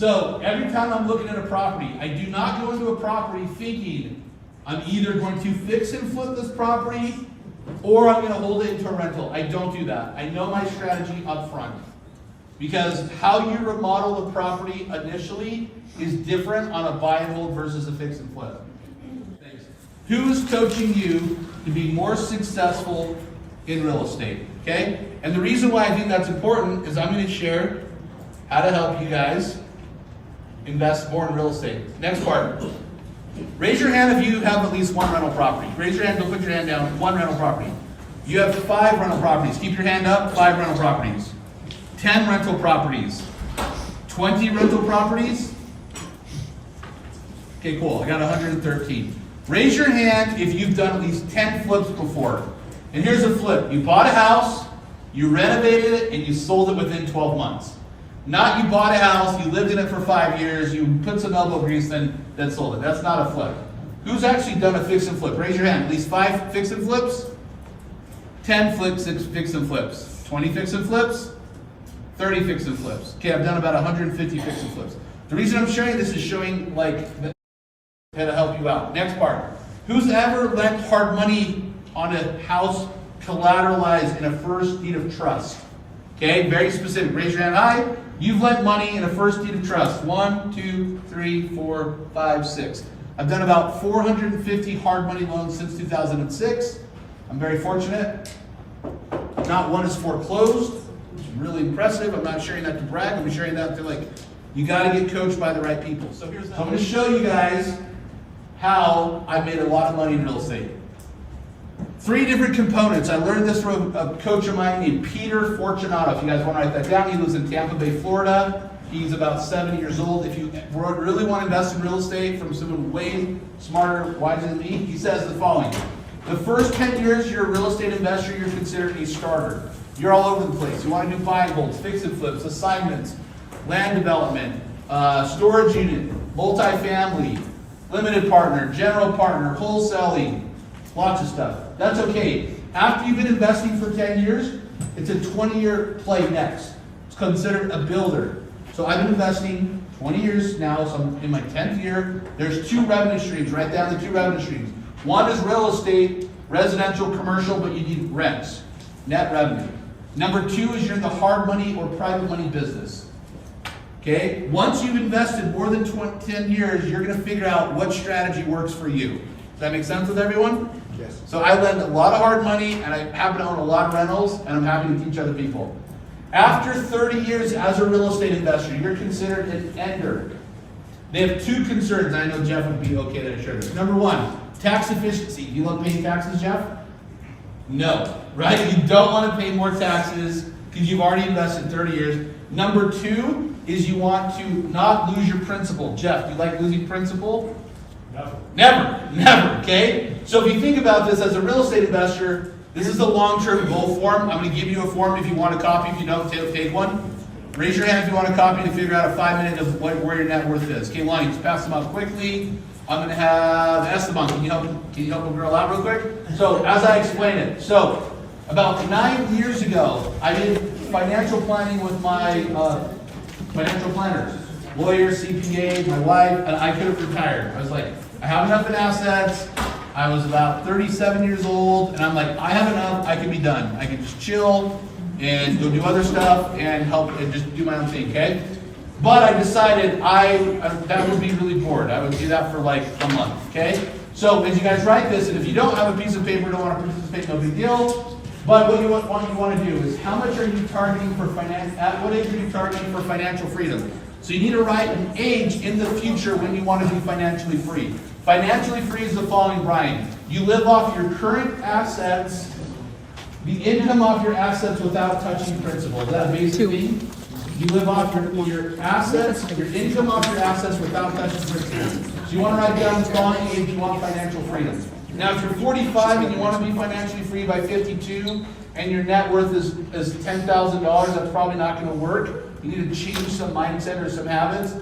So every time I'm looking at a property, I do not go into a property thinking I'm either going to fix and flip this property or I'm going to hold it into a rental. I don't do that. I know my strategy up front. Because how you remodel the property initially is different on a buy and hold versus a fix and flip. Thanks. Who is coaching you to be more successful in real estate? Okay? And the reason why I think that's important is I'm going to share how to help you guys invest more in real estate. Next part. Raise your hand if you have at least one rental property. Raise your hand, don't put your hand down. One rental property. You have 5 rental properties. Keep your hand up. 5 rental properties. 10 rental properties. 20 rental properties. Okay, cool. I got 113. Raise your hand if you've done at least 10 flips before. And here's a flip. You bought a house, you renovated it, and you sold it within 12 months. Not you bought a house, you lived in it for 5 years, you put some elbow grease, then sold it. That's not a flip. Who's actually done a fix and flip? Raise your hand. At least 5 fix and flips? 10 fix and flips. 20 fix and flips? 30 fix and flips. Okay, I've done about 150 fix and flips. The reason I'm sharing this is showing how to help you out. Next part. Who's ever lent hard money on a house collateralized in a first deed of trust? Okay, very specific. Raise your hand high. You've lent money in a first deed of trust. 1, 2, 3, 4, 5, 6. I've done about 450 hard money loans since 2006. I'm very fortunate. Not one is foreclosed, which is really impressive. I'm not sharing that to brag. I'm sharing that to you got to get coached by the right people. So I'm going to show you guys how I made a lot of money in real estate. 3 different components. I learned this from a coach of mine named Peter Fortunato. If you guys want to write that down, he lives in Tampa Bay, Florida. He's about 70 years old. If you really want to invest in real estate from someone way smarter, wiser than me, he says the following. The first 10 years you're a real estate investor, you're considered a starter. You're all over the place. You want to do buy and holds, fix and flips, assignments, land development, storage unit, multifamily, limited partner, general partner, wholesaling, lots of stuff. That's okay. After you've been investing for 10 years, it's a 20-year play next. It's considered a builder. So I've been investing 20 years now, so I'm in my 10th year. There's 2 revenue streams. Write down the 2 revenue streams. One is real estate, residential, commercial, but you need rents, net revenue. Number 2 is you're in the hard money or private money business. Okay? Once you've invested more than 10 years, you're going to figure out what strategy works for you. Does that make sense with everyone? Yes. So I lend a lot of hard money, and I happen to own a lot of rentals, and I'm happy to teach other people. After 30 years as a real estate investor, you're considered an ender. They have 2 concerns, and I know Jeff would be okay that I share this. Number 1, tax efficiency. Do you love paying taxes, Jeff? No, right? You don't want to pay more taxes because you've already invested 30 years. Number 2 is you want to not lose your principal. Jeff, do you like losing principal? Never, okay? So if you think about this as a real estate investor, this is a long-term goal form. I'm going to give you a form if you want a copy. If you don't, take one. Raise your hand if you want a copy to figure out a 5-minute of where your net worth is. Okay, Lonnie, just pass them out quickly. I'm going to have Esteban. Can you help a girl out real quick? So as I explain it, so about 9 years ago, I did financial planning with my financial planners, lawyers, CPA, my wife, and I could have retired. I was like, I have enough in assets. I was about 37 years old, and I'm like, I have enough. I can be done. I can just chill and go do other stuff and help and just do my own thing, okay? But I decided that would be really bored. I would do that for like a month, okay? So as you guys write this, and if you don't have a piece of paper, don't want to participate, no big deal. But what you want to do is how much are you targeting for at what age are you targeting for financial freedom? So you need to write an age in the future when you want to be financially free. Financially free is the following, Brian. You live off your current assets, the income off your assets without touching principal. Is that a basic thing? You live off your assets, your income off your assets without touching principal. So you want to write down the following age you want financial freedom. Now if you're 45 and you want to be financially free by 52 and your net worth is $10,000, that's probably not going to work. You need to change some mindset or some habits.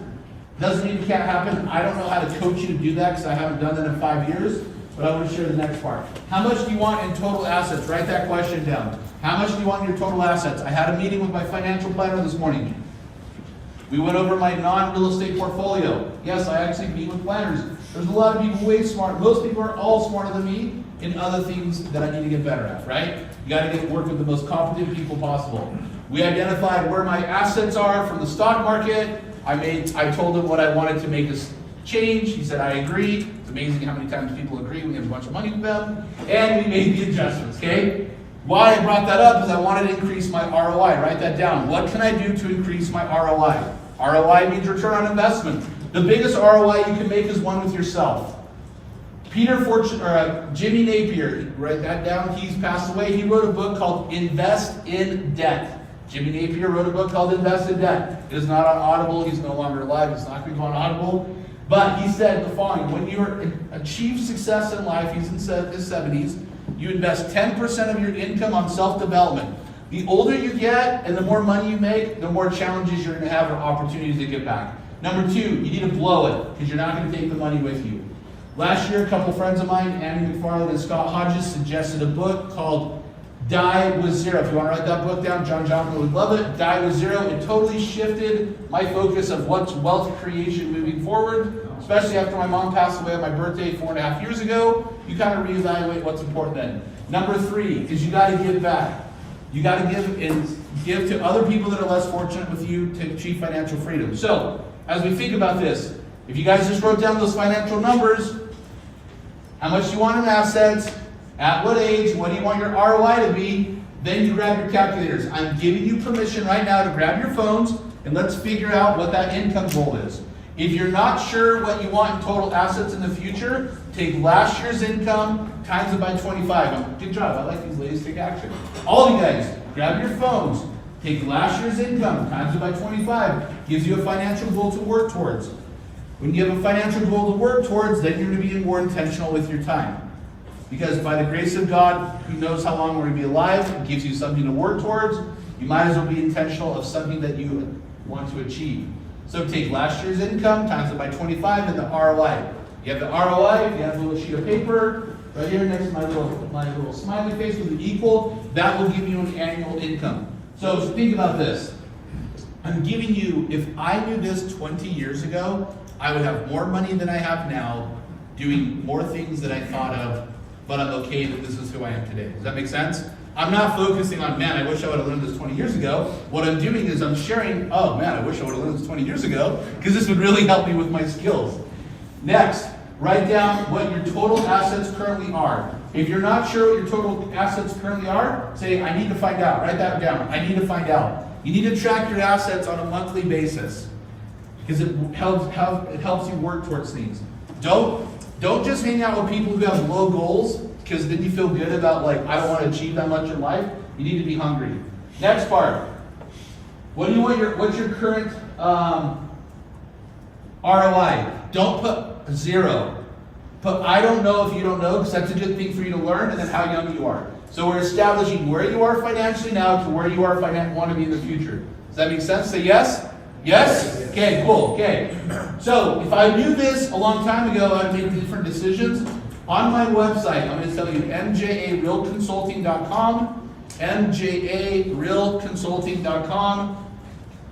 Doesn't mean it can't happen. I don't know how to coach you to do that because I haven't done that in 5 years, but I want to share the next part. How much do you want in total assets? Write that question down. How much do you want in your total assets? I had a meeting with my financial planner this morning. We went over my non-real estate portfolio. Yes, I actually meet with planners. There's a lot of people way smart. Most people are all smarter than me in other things that I need to get better at, right? You got to work with the most competent people possible. We identified where my assets are from the stock market. I told him what I wanted to make this change. He said, I agree. It's amazing how many times people agree when you have a bunch of money with them. And we made the adjustments, okay? Why I brought that up is I wanted to increase my ROI. Write that down. What can I do to increase my ROI? ROI means return on investment. The biggest ROI you can make is one with yourself. Jimmy Napier, write that down. He's passed away. He wrote a book called Invest in Debt. Jimmy Napier wrote a book called Invest in Debt. It is not on Audible. He's no longer alive. It's not going to go on Audible. But he said the following: when you achieve success in life, he's in his 70s, you invest 10% of your income on self-development. The older you get and the more money you make, the more challenges you're going to have or opportunities to get back. Number 2, you need to blow it because you're not going to take the money with you. Last year, a couple friends of mine, Andy McFarland and Scott Hodges, suggested a book called Die with Zero. If you want to write that book down, John Johnson would love it. Die with Zero. It totally shifted my focus of what's wealth creation moving forward, especially after my mom passed away on my birthday 4.5 years ago. You kind of reevaluate what's important then. Number 3 is you got to give back. You got to give to other people that are less fortunate with you to achieve financial freedom. So, as we think about this, if you guys just wrote down those financial numbers, how much you want in assets, at what age, what do you want your ROI to be, then you grab your calculators. I'm giving you permission right now to grab your phones and let's figure out what that income goal is. If you're not sure what you want in total assets in the future, take last year's income, times it by 25. Good job, I like these ladies, take action. All of you guys, grab your phones, take last year's income, times it by 25. Gives you a financial goal to work towards. When you have a financial goal to work towards, then you're going to be more intentional with your time. Because by the grace of God, who knows how long we're going to be alive, it gives you something to work towards. You might as well be intentional of something that you want to achieve. So take last year's income, times it by 25, and the ROI. You have the ROI, if you have a little sheet of paper, right here next to my little smiley face with an equal, that will give you an annual income. So think about this. I'm giving you, if I knew this 20 years ago, I would have more money than I have now, doing more things that I thought of, but I'm okay that this is who I am today. Does that make sense? I'm not focusing on, man, I wish I would have learned this 20 years ago. What I'm doing is I'm sharing, oh man, I wish I would have learned this 20 years ago, because this would really help me with my skills. Next, write down what your total assets currently are. If you're not sure what your total assets currently are, say, I need to find out. Write that down. I need to find out. You need to track your assets on a monthly basis, because it helps you work towards things. Don't just hang out with people who have low goals, because then you feel good about, like, I don't want to achieve that much in life. You need to be hungry. Next part. What's your current ROI? Don't put 0. Put I don't know if you don't know, because that's a good thing for you to learn, and then how young you are. So we're establishing where you are financially now to where you are want to be in the future. Does that make sense? Say yes? Yes? Okay, cool. Okay. So if I knew this a long time ago, I'd make different decisions. On my website, I'm going to tell you mjarealconsulting.com, mjarealconsulting.com.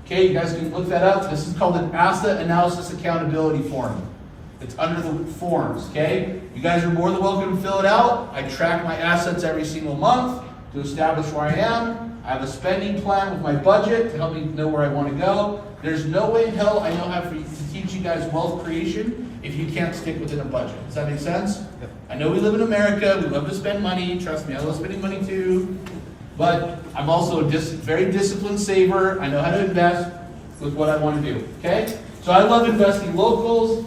Okay, you guys can look that up. This is called an Asset Analysis Accountability Form. It's under the forms, okay? You guys are more than welcome to fill it out. I track my assets every single month to establish where I am. I have a spending plan with my budget to help me know where I want to go. There's no way in hell I know how to teach you guys wealth creation if you can't stick within a budget. Does that make sense? Yep. I know we live in America. We love to spend money. Trust me, I love spending money too. But I'm also a very disciplined saver. I know how to invest with what I want to do, okay? So I love investing locals.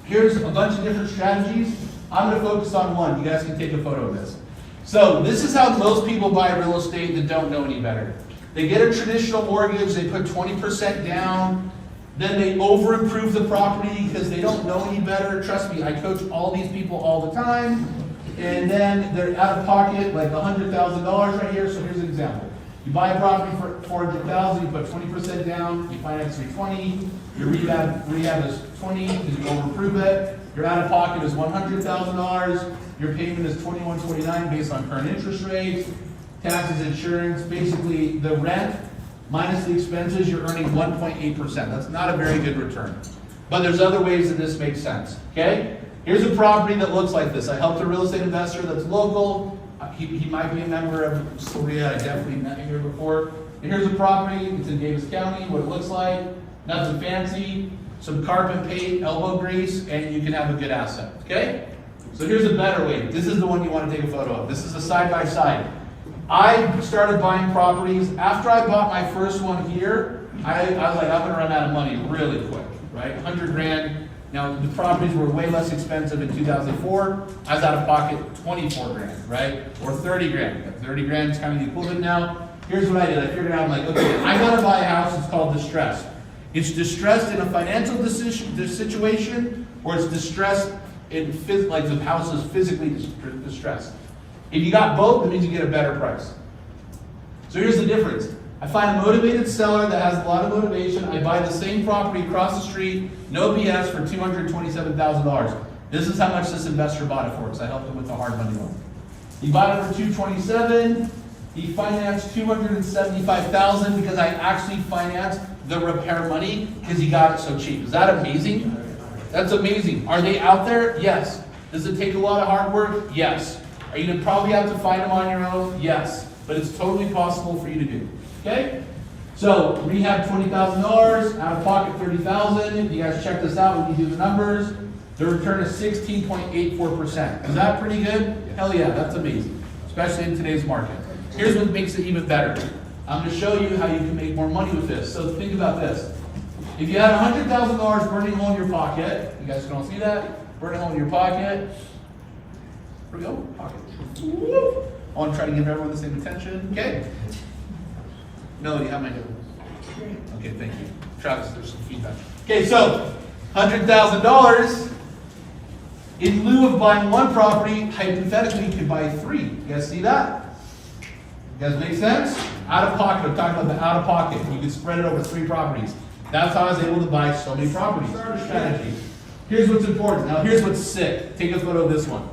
Here's a bunch of different strategies. I'm going to focus on one. You guys can take a photo of this. So this is how most people buy real estate that don't know any better. They get a traditional mortgage, they put 20% down, then they over-improve the property because they don't know any better. Trust me, I coach all these people all the time. And then they're out of pocket like $100,000 right here. So here's an example. You buy a property for $400,000, you put 20% down, you finance $320,000, your rehab is $20,000 because you over-improve it. Your out-of-pocket is $100,000. Your payment is $21.29 based on current interest rates, taxes, insurance. Basically, the rent minus the expenses, you're earning 1.8%. That's not a very good return. But there's other ways that this makes sense, okay? Here's a property that looks like this. I helped a real estate investor that's local. He might be a member of Soria. I definitely met him here before. And here's a property. It's in Davis County, what it looks like. Nothing fancy. Some carpet paint, elbow grease, and you can have a good asset, okay? So here's a better way. This is the one you want to take a photo of. This is a side-by-side. I started buying properties. After I bought my first one here, I was like, I'm going to run out of money really quick, right? 100 grand. Now, the properties were way less expensive in 2004. I was out of pocket 24 grand, right? Or 30 grand. 30 grand is kind of the equivalent now. Here's what I did. I figured out, I'm like, okay, I got to buy a house. It's called distressed. It's distressed in a financial situation, or it's distressed in like the house is physically distressed. If you got both, that means you get a better price. So here's the difference. I find a motivated seller that has a lot of motivation. I buy the same property across the street, no BS, for $227,000. This is how much this investor bought it for, because I helped him with the hard money loan. He bought it for $227,000. He financed $275,000 because I actually financed the repair money because he got it so cheap. Is that amazing? That's amazing. Are they out there? Yes. Does it take a lot of hard work? Yes. Are you going to probably have to find them on your own? Yes. But it's totally possible for you to do. Okay? So, rehab $20,000, out of pocket $30,000. You guys check this out when you do the numbers. The return is 16.84%. Is that pretty good? Hell yeah, that's amazing. Especially in today's market. Here's what makes it even better. I'm going to show you how you can make more money with this. So think about this. If you had $100,000 burning a hole in your pocket, you guys can all see that? Burning a hole in your pocket. Here we go, pocket. I want to try to give everyone the same attention. Okay? Melody, how am I doing? Okay, thank you. Travis, there's some feedback. Okay, so $100,000. In lieu of buying one property, hypothetically, you could buy three. You guys see that? You guys make sense? Out of pocket. I'm talking about the out of pocket. You can spread it over 3 properties. That's how I was able to buy so many properties. Strategy. Here's what's important. Now, here's what's sick. Take a photo of this one.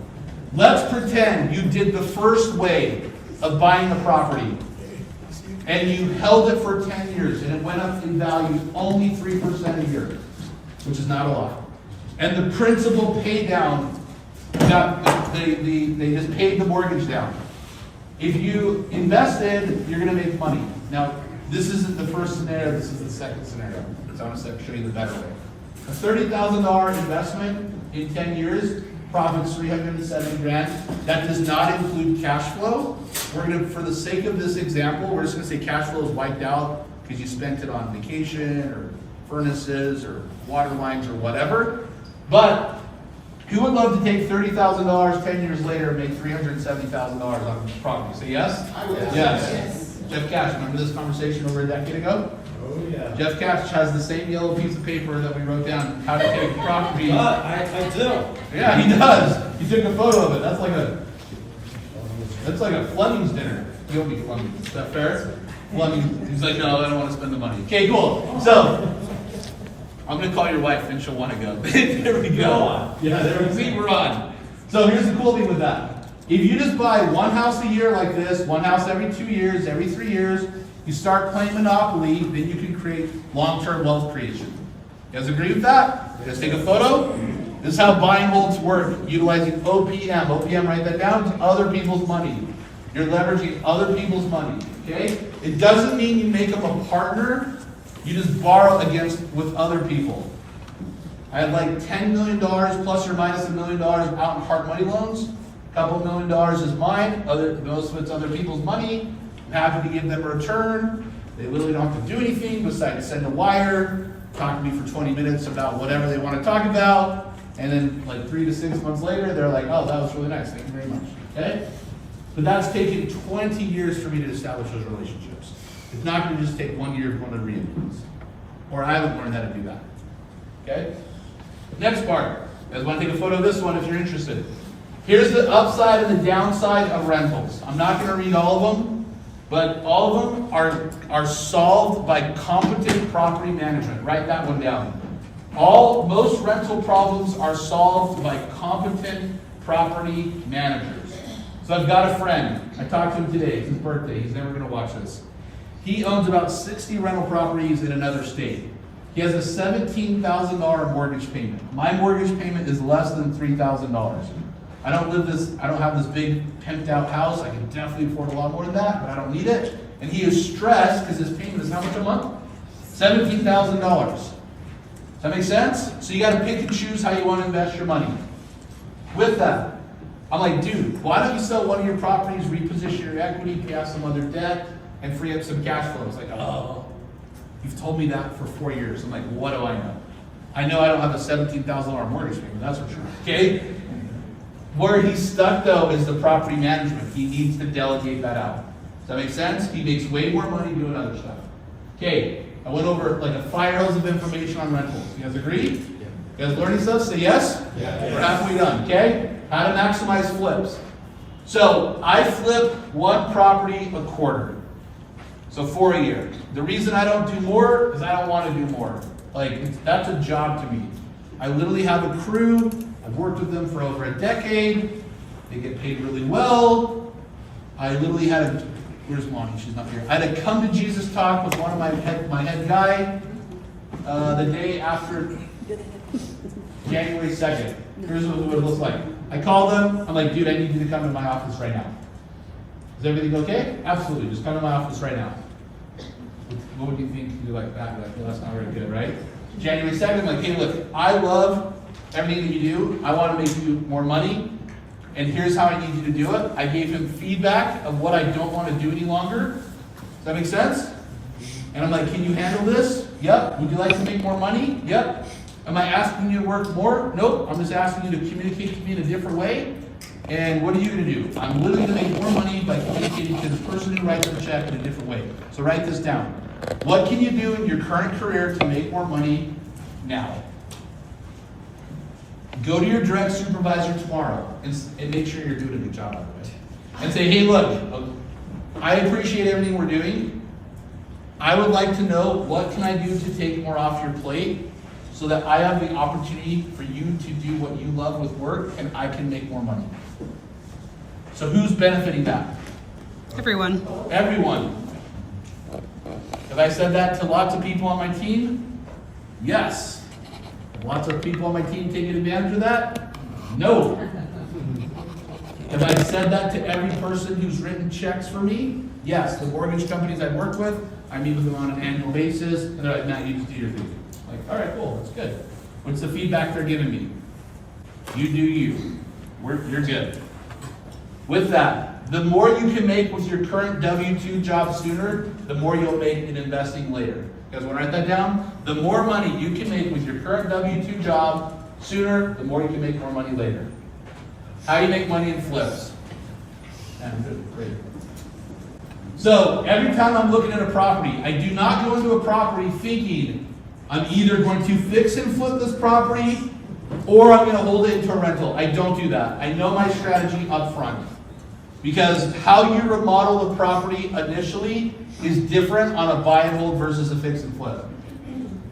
Let's pretend you did the first way of buying a property, and you held it for 10 years, and it went up in value only 3% a year, which is not a lot. And the principal paid down, they just paid the mortgage down. If you invested, you're going to make money. Now, this isn't the first scenario, this is the second scenario. So I'm going to show you the better way. A $30,000 investment in 10 years, profits $370 grand. That does not include cash flow. We're going to, for the sake of this example, we're just going to say cash flow is wiped out because you spent it on vacation or furnaces or water lines or whatever. But who would love to take $30,000 10 years later and make $370,000 on property? Say yes? I would. Yes. Jeff Cash, remember this conversation over a decade ago? Oh, yeah. Jeff Cash has the same yellow piece of paper that we wrote down how to take property. I do. Yeah, he does. He took a photo of it. That's like a Fleming's dinner. You don't be Fleming's. Is that fair? Fleming's. He's like, no, I don't want to spend the money. Okay, cool. So, I'm going to call your wife and she'll want to go. There we go. Yeah, there we go. See, we're on. So here's the cool thing with that. If you just buy one house a year like this, one house every 2 years, every 3 years, you start playing Monopoly, then you can create long-term wealth creation. You guys agree with that? Let's take a photo. This is how buy and holds work, utilizing OPM. OPM, write that down, to other people's money. You're leveraging other people's money, okay? It doesn't mean you make them a partner. You just borrow with other people. I had like $10 million plus or minus $1 million out in hard money loans. A couple $1 million is mine. Most of it's other people's money. I'm happy to give them a return. They literally don't have to do anything besides send a wire, talk to me for 20 minutes about whatever they want to talk about, and then like 3 to 6 months later, they're like, oh, that was really nice. Thank you very much. Okay? But that's taken 20 years for me to establish those relationships. It's not going to just take 1 year of going to re-influence. Or I haven't learned how to do that. Okay? Next part. You guys want to take a photo of this one if you're interested. Here's the upside and the downside of rentals. I'm not going to read all of them, but all of them are solved by competent property management. Write that one down. Most rental problems are solved by competent property managers. So I've got a friend. I talked to him today. It's his birthday. He's never going to watch this. He owns about 60 rental properties in another state. He has a $17,000 mortgage payment. My mortgage payment is less than $3,000. I don't have this big pimped out house. I can definitely afford a lot more than that, but I don't need it. And he is stressed because his payment is how much a month? $17,000. Does that make sense? So you got to pick and choose how you want to invest your money. With that, I'm like, dude, why don't you sell one of your properties, reposition your equity, pay off some other debt, and free up some cash flow? It's like, oh, you've told me that for 4 years. I'm like, what do I know? I know I don't have a $17,000 mortgage payment, that's for sure. Okay? Where he's stuck though is the property management. He needs to delegate that out. Does that make sense? He makes way more money doing other stuff. Okay, I went over like a fire hose of information on rentals. You guys agree? Yeah. You guys learning stuff? Say yes? Yeah. We're halfway done, okay? How to maximize flips. So I flip one property a quarter. So for a year. The reason I don't do more is I don't want to do more. Like, that's a job to me. I literally have a crew. I've worked with them for over a decade. They get paid really well. I literally had where's Monty? She's not here. I had a come to Jesus talk with one of my head guy the day after January 2nd. Here's what it looks like. I called them. I'm like, dude, I need you to come to my office right now. Is everything okay? Absolutely. Just come to my office right now. What would you think you do like that? Like, well, that's not very good, right? January 2nd, I'm like, hey, look, I love everything that you do. I want to make you more money. And here's how I need you to do it. I gave him feedback of what I don't want to do any longer. Does that make sense? And I'm like, can you handle this? Yep. Would you like to make more money? Yep. Am I asking you to work more? Nope. I'm just asking you to communicate to me in a different way. And what are you going to do? I'm literally going to make more money by communicating to the person who writes the check in a different way. So write this down. What can you do in your current career to make more money now? Go to your direct supervisor tomorrow and make sure you're doing a good job out of it. And say, hey, look, I appreciate everything we're doing. I would like to know what can I do to take more off your plate so that I have the opportunity for you to do what you love with work and I can make more money. So who's benefiting that? Everyone. Everyone. Have I said that to lots of people on my team? Yes. Lots of people on my team taking advantage of that? No. Have I said that to every person who's written checks for me? Yes. The mortgage companies I work with, I meet with them on an annual basis, and they're like, Matt, you just do your thing. Like, all right, cool, that's good. What's the feedback they're giving me? You do you. You're good. With that, the more you can make with your current W-2 job sooner, the more you'll make in investing later. You guys want to write that down? The more money you can make with your current W-2 job sooner, the more you can make more money later. How you make money in flips? Great. So every time I'm looking at a property, I do not go into a property thinking I'm either going to fix and flip this property or I'm going to hold it into a rental. I don't do that. I know my strategy up front. Because how you remodel the property initially is different on a buy and hold versus a fix and flip.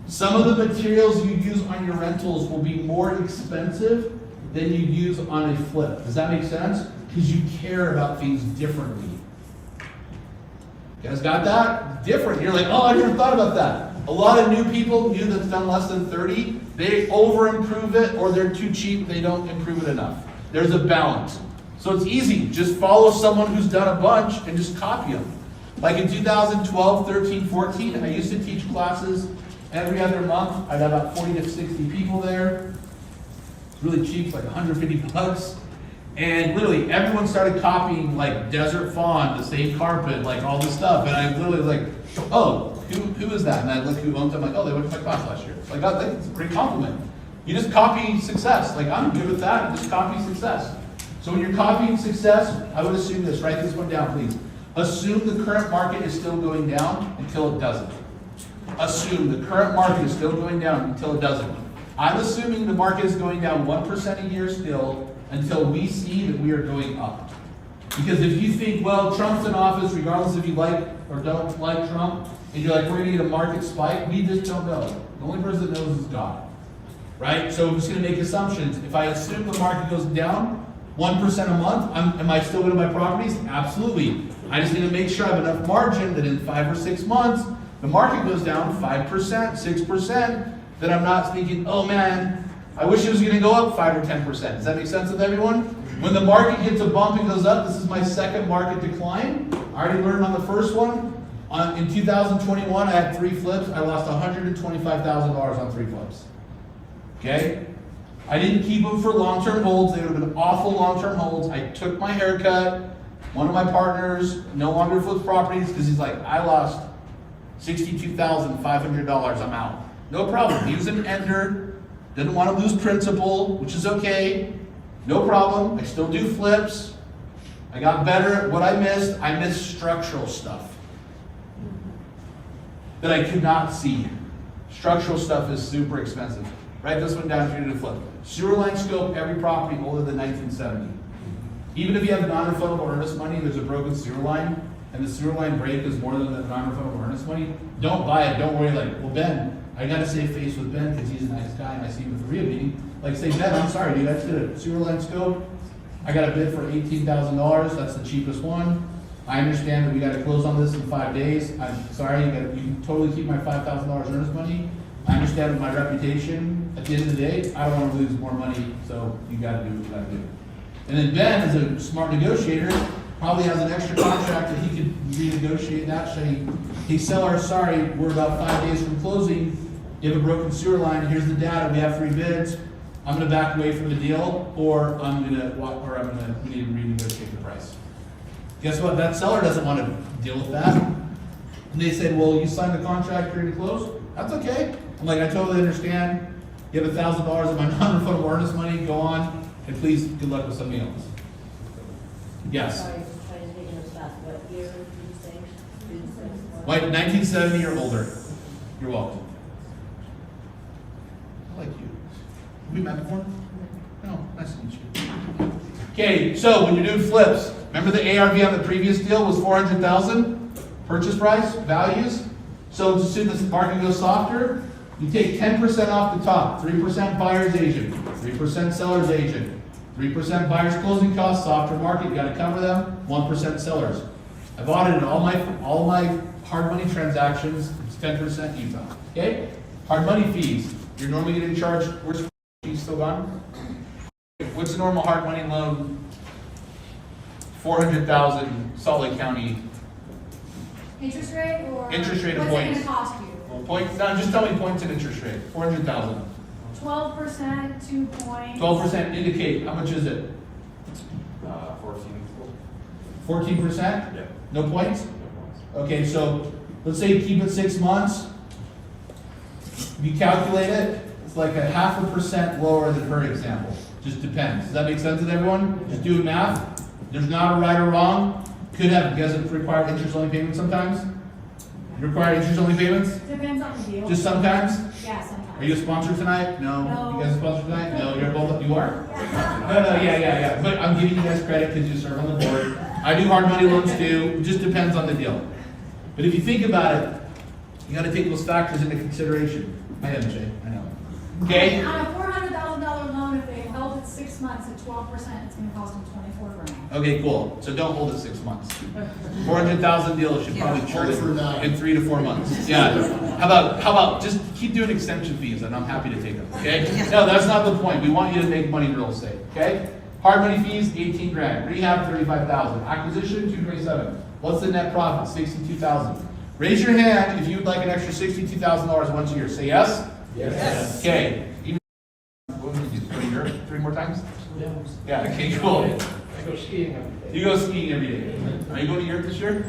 Some of the materials you use on your rentals will be more expensive than you use on a flip. Does that make sense? Because you care about things differently. You guys got that? Different. You're like, oh, I never thought about that. A lot of new people, new that's done less than 30, they over-improve it or they're too cheap, they don't improve it enough. There's a balance. So it's easy. Just follow someone who's done a bunch and just copy them. Like in 2012, 13, 14, I used to teach classes every other month. I'd have about 40 to 60 people there. It's really cheap, like 150 bucks. And literally everyone started copying like Desert Fawn, the same carpet, like all this stuff. And I literally like, oh, who is that? And I look who owns it. I'm like, oh, they went to my class last year. Like, I think it's a great compliment. You just copy success. Like, I'm good with that. Just copy success. So when you're copying success, I would assume this. Write this one down, please. Assume the current market is still going down until it doesn't. Assume the current market is still going down until it doesn't. I'm assuming the market is going down 1% a year still until we see that we are going up. Because if you think, well, Trump's in office, regardless if you like or don't like Trump, and you're like, we're going to get a market spike, we just don't know. The only person that knows is God. Right? So I'm just going to make assumptions. If I assume the market goes down 1% a month, am I still going to buy properties? Absolutely. I just need to make sure I have enough margin that in 5 or 6 months, the market goes down 5%, 6%, that I'm not thinking, oh man, I wish it was gonna go up 5 or 10%. Does that make sense with everyone? When the market gets a bump and goes up, this is my second market decline. I already learned on the first one. In 2021, I had 3 flips. I lost $125,000 on 3 flips. Okay? I didn't keep them for long-term holds. They would have been awful long-term holds. I took my haircut. One of my partners no longer flips properties because he's like, I lost $62,500. I'm out. No problem. He was an ender. Didn't want to lose principal, which is okay. No problem. I still do flips. I got better at what I missed. I missed structural stuff that I could not see. Structural stuff is super expensive. Write this one down if you're going to flip. Sewer line scope, every property older than 1970. Even if you have non-refundable earnest money, there's a broken sewer line, and the sewer line break is more than the non-refundable earnest money, don't buy it. Don't worry, like, well, Ben, I got to save face with Ben because he's a nice guy and I see him at the RIA meeting. Like, say, Ben, I'm sorry, dude, I just did a sewer line scope. I got a bid for $18,000. That's the cheapest one. I understand that we got to close on this in 5 days. I'm sorry, you can totally keep my $5,000 earnest money. I understand with my reputation, at the end of the day, I don't want to lose more money, so you got to do what you got to do. And then Ben, as a smart negotiator, probably has an extra contract that he could renegotiate that, saying, hey seller, sorry, we're about 5 days from closing. You have a broken sewer line, here's the data, we have 3 bids. I'm gonna back away from the deal, or we need to renegotiate the price. Guess what? That seller doesn't want to deal with that. And they said, well, you signed the contract, you're gonna close? That's okay. I'm like, I totally understand. You have $1,000 of my non-refundable earnest money, go on, and please, good luck with something else. Yes? Sorry, trying to take notes about what year did you say? Like 1970 or older. You're welcome. I like you. Have we met before? No, nice to meet you. Okay, so when you're doing flips, remember the ARV on the previous deal was $400,000? Purchase price, values. So as soon as the market goes softer, you take 10% off the top, 3% buyer's agent, 3% seller's agent, 3% buyer's closing costs, softer market, you gotta cover them, 1% sellers. I've audited all my hard money transactions, it's 10% Utah, okay? Hard money fees, you're normally getting charged, where's fees still gone? What's the normal hard money loan? 400,000 Salt Lake County. Interest rate or? Interest rate and what's it points. gonna cost you? Well, points, no, just tell me points and interest rate, 400,000. 12%, 2 points. 12% indicate, how much is it? 14. 14%? Yeah. No points? No points. Okay, so let's say you keep it 6 months. You calculate it, it's like 0.5% lower than her example. Just depends. Does that make sense with everyone? Just do math. There's not a right or wrong. Could have, does it require interest-only payments sometimes? Require interest-only payments? Depends on the deal. Just sometimes? Yeah, sometimes. Are you a sponsor tonight? No. No. You guys a sponsor tonight? No, you're both, you are? No, yeah. But I'm giving you guys credit because you serve on the board. I do hard money loans too. It just depends on the deal. But if you think about it, you gotta take those factors into consideration. I am, Jay, I know. Okay? On a $400,000 loan, if they held it 6 months at 12%, it's gonna cost them $24,000. Okay, cool. So don't hold it 6 months. 400,000 deal should probably churn it in 3 to 4 months. Yeah. How about just keep doing extension fees and I'm happy to take them, okay? No, that's not the point. We want you to make money in real estate, okay? Hard money fees, 18 grand. Rehab, 35,000. Acquisition, 227. What's the net profit? 62,000. Raise your hand if you'd like an extra $62,000 once a year. Say yes? Yes. Okay. What would you do? Go to Europe 3 more times? Yeah. Yeah, okay, cool. I go skiing every day. You go skiing every day. Are you going to Europe this year?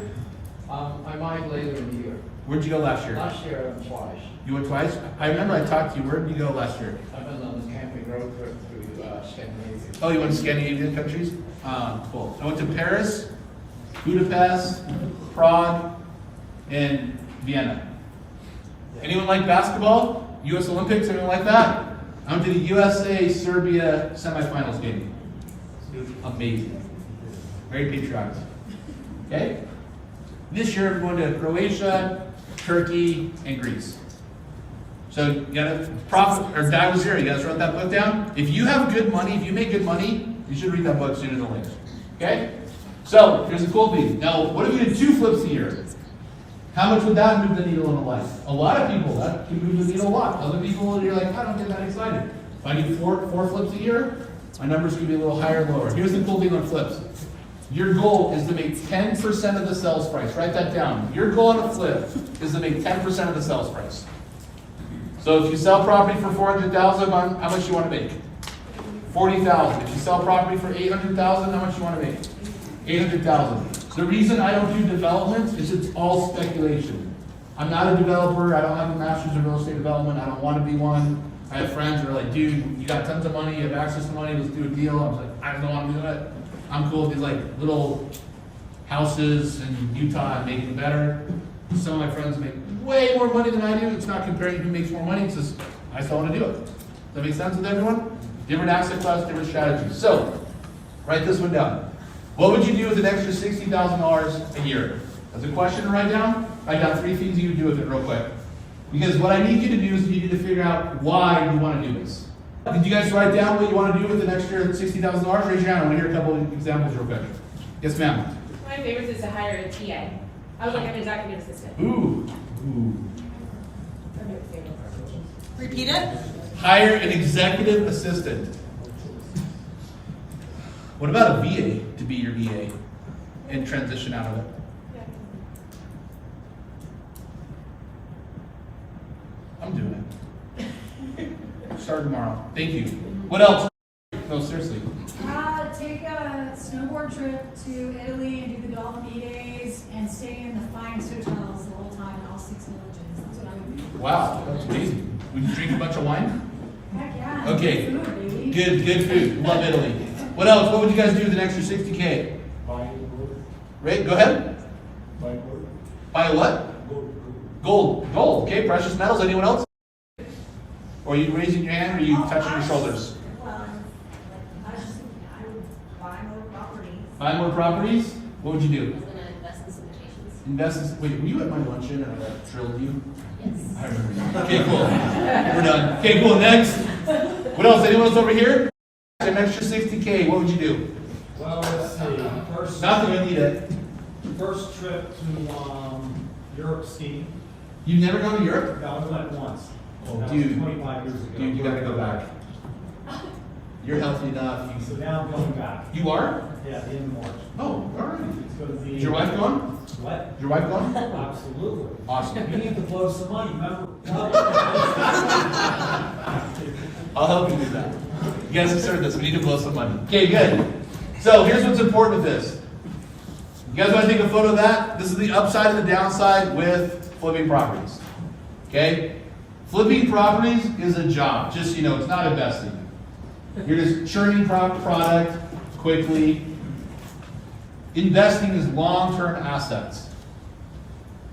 I might later in the year. Where'd you go last year? Last year I went twice. You went twice? I remember I talked to you. Where did you go last year? I've been on the camping road trip through Scandinavia. Oh, you went to Scandinavian countries? Cool. I went to Paris, Budapest, Prague, and Vienna. Anyone like basketball? U.S. Olympics? Anyone like that? I went to the USA-Serbia semifinals game. It was amazing. Very patriotic. Okay? This year we're going to Croatia, Turkey, and Greece. So you gotta profit or die with zero. You guys wrote that book down? If you have good money, if you make good money, you should read that book sooner than later. Okay? So, here's the cool thing. Now, what if you did 2 flips a year? How much would that move the needle in a life? A lot of people, that can move the needle a lot. Other people, you're like, I don't get that excited. If I do four flips a year, my numbers could be a little higher or lower. Here's the cool thing on flips. Your goal is to make 10% of the sales price. Write that down. Your goal on a flip is to make 10% of the sales price. So if you sell property for $400,000, how much you want to make? $40,000. If you sell property for $800,000, how much you want to make? $800,000. The reason I don't do developments is it's all speculation. I'm not a developer. I don't have a master's in real estate development. I don't want to be one. I have friends who are like, dude, you got tons of money, you have access to money, let's do a deal. I was like, I don't want to do it. I'm cool with these like little houses in Utah and making it better. Some of my friends make way more money than I do. It's not comparing who makes more money, it's just I still want to do it. Does that make sense with everyone? Different asset class, different strategies. So, write this one down. What would you do with an extra $60,000 a year? That's a question to write down. Write down 3 things you would do with it real quick. Because what I need you to do is you need to figure out why you want to do this. Did you guys write down what you want to do with an extra $60,000? Raise your hand. I want to hear a couple of examples real quick. Yes, ma'am. One of my favorites is to hire a TA. I was like an executive assistant. Ooh. Repeat it. Hire an executive assistant. What about a VA to be your VA and transition out of it? I'm doing it. Start tomorrow. Thank you. What else? No, seriously. Take a snowboard trip to Italy and do the Dolphin days and stay in the finest hotels the whole time in all 6 villages. That's what I would do. Wow, that's amazing. Would you drink a bunch of wine? Heck yeah. Okay. Food, baby. Good food. Love Italy. What else? What would you guys do with an extra $60K? Right, go ahead. Buy a what? Gold. Okay, precious metals. Anyone else? Or are you raising your hand or are you touching your shoulders? Well, I would buy more properties. Buy more properties? What would you do? I was gonna invest in some mutations. Invest. Wait, were you at my luncheon and I drilled you? Yes. I remember. Okay, cool. We're done. Okay, cool. Next. What else? Anyone else over here? An extra $60K. What would you do? Well, let's see. First, Not that you need it. first trip to Europe skiing. You've never gone to Europe? I only went once. Oh, That dude. was 25 years ago. Dude, you gotta go back. You're healthy enough. So now I'm going back. You are? Yeah, the end of March. Oh, all right. It's going to be. Is your wife going? What? Is your wife going? Absolutely. Awesome. You need to blow some money, remember? I'll help you do that. You guys have started this. We need to blow some money. Okay, good. So here's what's important with this. You guys want to take a photo of that? This is the upside and the downside with flipping properties. Okay? Flipping properties is a job. Just so you know, it's not investing. You're just churning product quickly. Investing is long-term assets.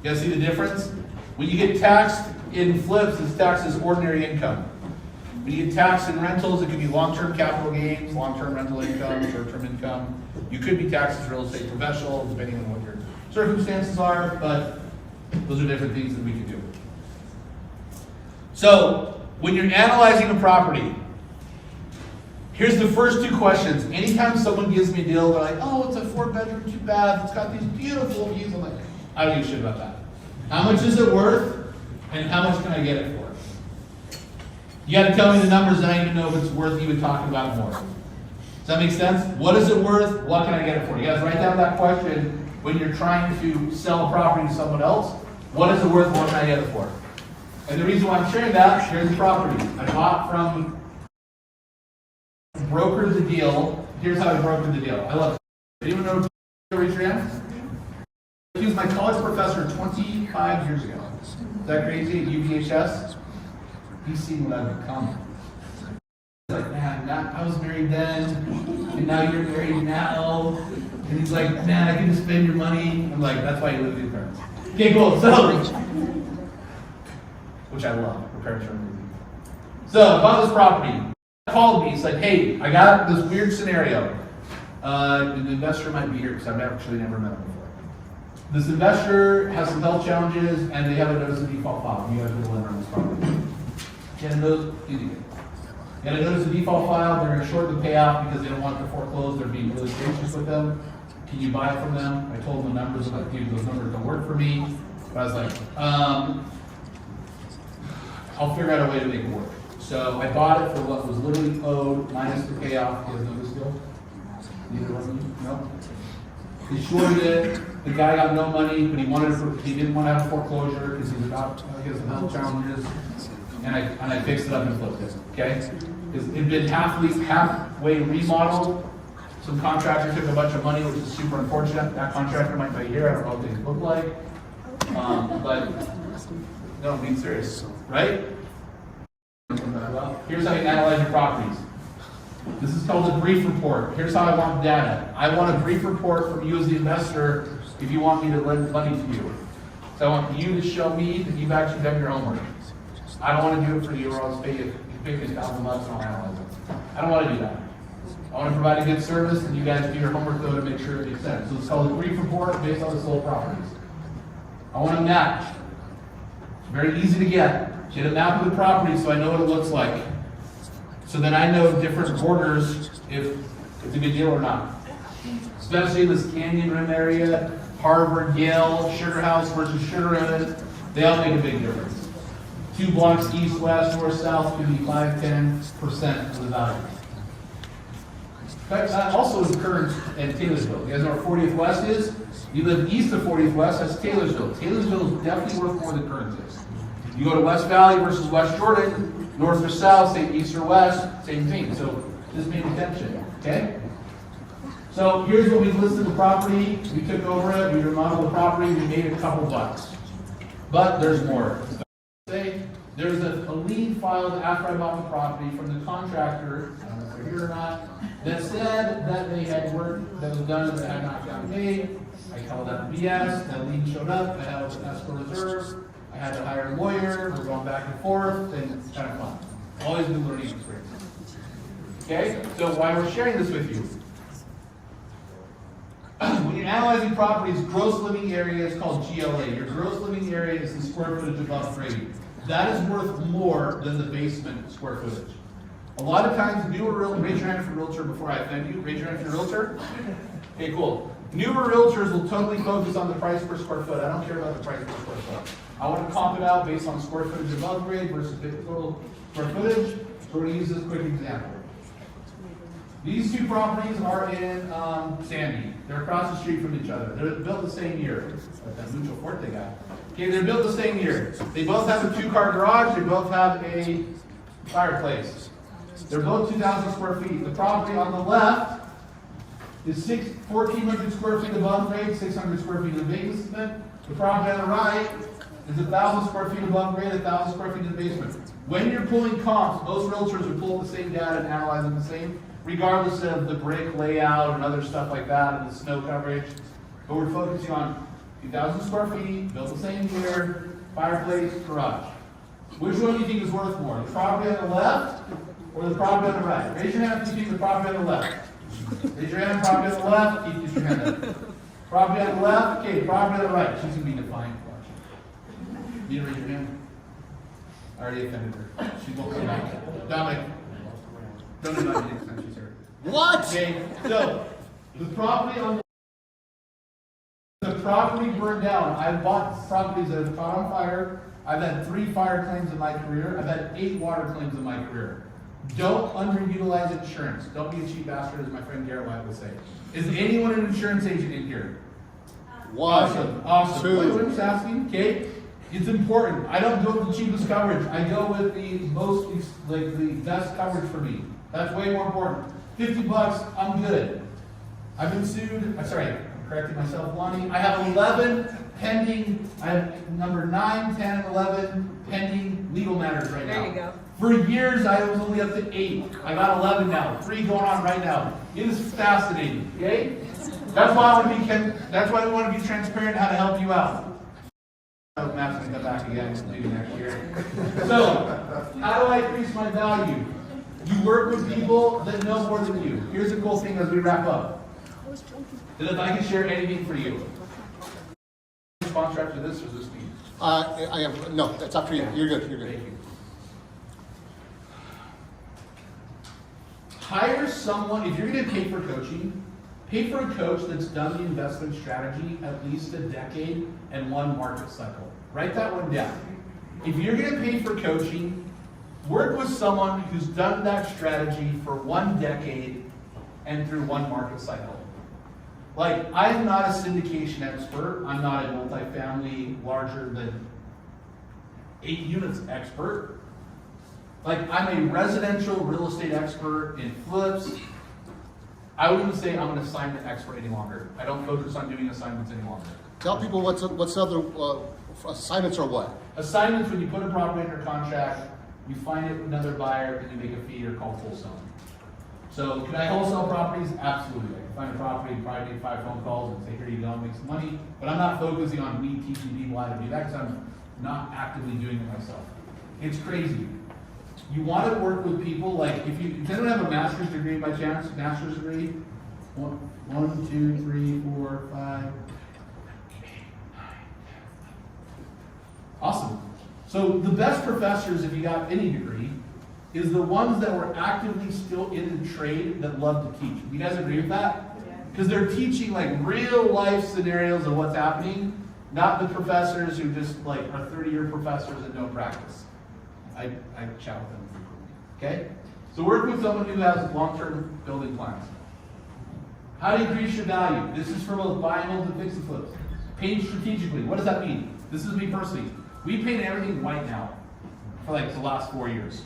You guys see the difference? When you get taxed in flips, it's taxed as ordinary income. When you get taxed in rentals, it could be long-term capital gains, long-term rental income, short-term income. You could be taxed as real estate professional, depending on what your circumstances are, but those are different things that we can do. So, when you're analyzing a property, here's the first 2 questions. Anytime someone gives me a deal, they're like, oh, it's a 4-bedroom, 2-bath, it's got these beautiful views. I'm like, I don't give a shit about that. How much is it worth, and how much can I get it for? You gotta tell me the numbers, and I need to know if it's worth even talking about more. Does that make sense? What is it worth? What can I get it for? You guys write down that question when you're trying to sell a property to someone else. What is it worth? What can I get it for? And the reason why I'm sharing that, here's the property. I bought from, brokered the deal. Here's how I brokered the deal. I love it. Anyone know raise your hand? He was my college professor 25 years ago. Is that crazy? At UVHS? He's seen what I've become. He's like, man, I was married then, and now you're married now. And he's like, man, I can just spend your money. I'm like, that's why you live with your parents. Okay, cool. So, which I love. Your parents are amazing. So, I bought this property. He called me. He said, hey, I got this weird scenario. An investor might be here because I've actually never met him before. This investor has some health challenges, and they have a notice of default file. You guys are the lender on this property. You got a notice of default file. They're going to shorten the payout because they don't want to foreclose. They're being really gracious with them. can you buy it from them? I told them the numbers, but those numbers don't work for me. But I was like, I'll figure out a way to make it work. So I bought it for what was literally owed minus the payoff. You guys know this deal? Neither one of you? No? He shorted it. The guy got no money, but he didn't want to have a foreclosure because he's about, he has some health challenges. And I fixed it up and flipped it, okay? It had been halfway remodeled. Some contractor took a bunch of money, which is super unfortunate. That contractor might be here, I don't know what they look like. But, no, I'm being serious, right? Here's how you analyze your properties. This is called a brief report. Here's how I want data. I want a brief report from you as the investor if you want me to lend money to you. So I want you to show me that you've actually done your homework. I don't want to do it for you or I'll pay you $1,000 and I'll analyze it. I don't want to do that. I want to provide a good service and you guys do your homework though to make sure it makes sense. So it's called a brief report based on the sold properties. I want a map. It's very easy to get. Get a map of the property so I know what it looks like. So then I know different borders if it's a good deal or not. Especially in this Canyon Rim area, Harvard, Yale, Sugar House versus Sugar Rim, they all make a big difference. 2 blocks east, west, north, south could be 5-10% of the value. That also is current in Taylorsville. You guys know where 40th West is? You live east of 40th West, that's Taylorsville. Taylorsville is definitely worth more than current is. You go to West Valley versus West Jordan, north or south, same east or west, same thing. So just pay attention, okay? So here's what we've listed the property. We took over it, we remodeled the property, we made a couple bucks. But there's more. There's a lien filed after I bought the property from the contractor, I don't know if they're here or not, that said that they had work that was done that had not gotten paid. I called that BS, that lien showed up, I held an escrow reserve, I had to hire a lawyer, we're going back and forth, and it's kind of fun. Always new learning experience. Okay, so why we're sharing this with you. When you're analyzing properties, gross living area is called GLA. Your gross living area is the square footage above grade. That is worth more than the basement square footage. A lot of times, raise your hand for realtor before I offend you. Raise your hand for realtor. Okay, cool. Newer realtors will totally focus on the price per square foot. I don't care about the price per square foot. I want to comp it out based on square footage above grade versus the total square footage. So we're going to use this quick example. These 2 properties are in Sandy. They're across the street from each other. They're built the same year. That mutual Forte guy. Okay, they're built the same year. They both have a 2-car garage. They both have a fireplace. They're both 2,000 square feet. The property on the left is 1,400 square feet above grade, 600 square feet in the basement. The property on the right is 1,000 square feet above grade, 1,000 square feet in the basement. When you're pulling comps, most realtors will pull the same data and analyze them the same, regardless of the brick layout and other stuff like that and the snow coverage. But we're focusing on 2,000 square feet, built the same year, fireplace, garage. Which one do you think is worth more? The property on the left or the property on the right? Raise your hand if you think the property on the left. Raise your hand, property on the left, keep your hand up. Property on the left, okay, property on the right. She's going to be defiant. You need to raise your hand. I already offended her. She won't come back. Dominic, don't invite me next time she's here. What? Okay, so the property on the property burned down. I've bought properties that have caught on fire. I've had 3 fire claims in my career. I've had 8 water claims in my career. Don't underutilize insurance. Don't be a cheap bastard, as my friend Garrett White would say. Is anyone an insurance agent in here? One. Awesome. Two. Wait, I'm just asking, okay? It's important. I don't go with the cheapest coverage. I go with the most, like the best coverage for me. That's way more important. $50, I'm good. I've been sued. I'm sorry, I'm correcting myself, Lonnie. I have 11 pending. I have number 9, 10, and 11 pending legal matters right now. There you go. For years, I was only up to 8. I got 11 now. 3 going on right now. It is fascinating. Okay? That's why I want to be. That's why we want to be transparent how to help you out. Matt's going to come back again maybe next year. So, how do I increase my value? You work with people that know more than you. Here's the cool thing as we wrap up. That if I can share anything for you. Sponsor after this or this meeting? I am, no, that's up to you. You're good, you're good. Thank you. Hire someone, if you're going to pay for coaching, Pay for a coach that's done the investment strategy at least a decade and one market cycle. Write that one down. If you're gonna pay for coaching, work with someone who's done that strategy for 1 decade and through 1 market cycle. Like, I'm not a syndication expert. I'm not a multifamily larger than 8 units expert. Like, I'm a residential real estate expert in flips. I wouldn't say I'm an assignment expert any longer. I don't focus on doing assignments any longer. Tell people what's the other, assignments are what? Assignments, when you put a property under contract, you find it another buyer, and you make a fee or call wholesale. So can I wholesale properties? Absolutely. I can find a property, probably make 5 phone calls and say, here you go, make some money. But I'm not focusing on me teaching people how to do that because I'm not actively doing it myself. It's crazy. You want to work with people, like, if does anyone have a master's degree by chance? Master's degree? 1, 2, 3, 4, 5. Awesome. So the best professors, if you got any degree, is the ones that were actively still in the trade that love to teach. You guys agree with that? Because they're teaching like real life scenarios of what's happening, not the professors who just like are 30-year professors and don't practice. I chat with them frequently. Okay? So work with someone who has long-term building plans. How to increase your value. This is for both buy and hold and fix and flips. Paint strategically. What does that mean? This is me personally. We paint everything white now for like the last 4 years.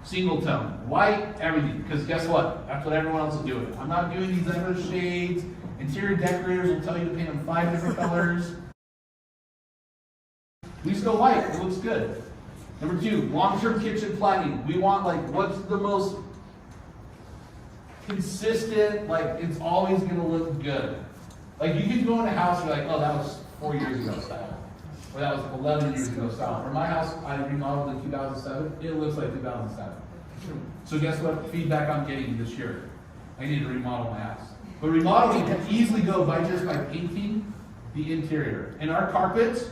Single tone, white, everything. Because guess what? That's what everyone else is doing. I'm not doing these other shades. Interior decorators will tell you to paint them 5 different colors. We just go white. It looks good. Number 2, long-term kitchen planning. We want like what's the most consistent, like it's always gonna look good. Like you can go in a house, you're like, oh, that was 4 years ago style. Or that was 11 years ago style. For my house, I remodeled in 2007. It looks like 2007. So guess what feedback I'm getting this year? I need to remodel my house. But remodeling can easily go by painting the interior. And our carpets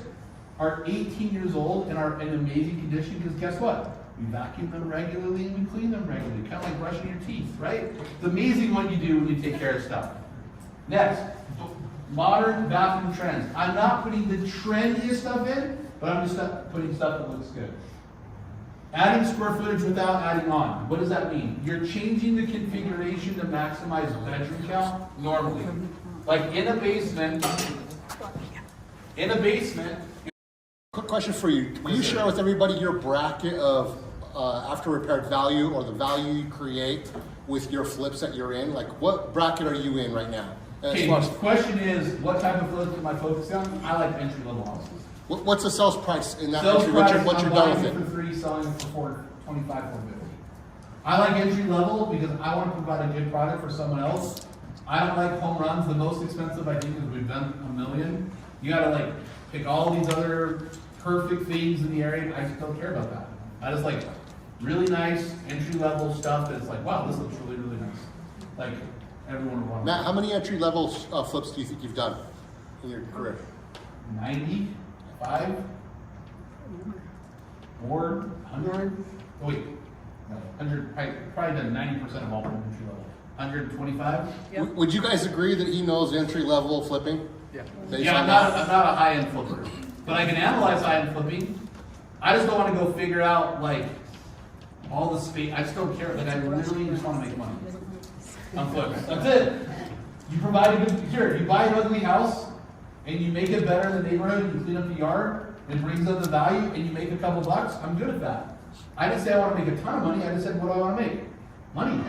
are 18 years old and are in amazing condition because guess what? We vacuum them regularly and we clean them regularly. Kind of like brushing your teeth, right? It's amazing what you do when you take care of stuff. Next. Modern bathroom trends. I'm not putting the trendiest stuff in, but I'm just putting stuff that looks good. Adding square footage without adding on. What does that mean? You're changing the configuration to maximize bedroom count normally. Like in a basement. Quick question for you. Will you share with everybody your bracket of after repaired value or the value you create with your flips that you're in? Like what bracket are you in right now? Okay, the question is, what type of flips am I focusing on? I like entry-level houses. What's the sales price in that Sales entry? price, What's your I'm done buying with it it? for 3, selling it for 425, 450. I like entry-level because I want to provide a good product for someone else. I don't like home runs. The most expensive I think is we've done $1 million. You gotta like pick all these other perfect things in the area. I just don't care about that. I just like really nice entry-level stuff that's like, wow, this looks really, really nice. Like, everyone would want. Matt, how many entry level flips do you think you've done in your career? 95? More? 100? Oh, wait. No, 100. Probably done 90% of all entry level. 125? Would you guys agree that he knows entry level flipping? Yeah. Based Yeah, on I'm that? not a high-end flipper. But I can analyze high-end flipping. I just don't want to go figure out, like, all the space. I just don't care. Like, I literally just want to make money. On flips. That's it. You provide a good, here, you buy an ugly house, and you make it better in the neighborhood, you clean up the yard, it brings up the value, and you make a couple bucks, I'm good at that. I didn't say I want to make a ton of money, I just said, what do I want to make? Money.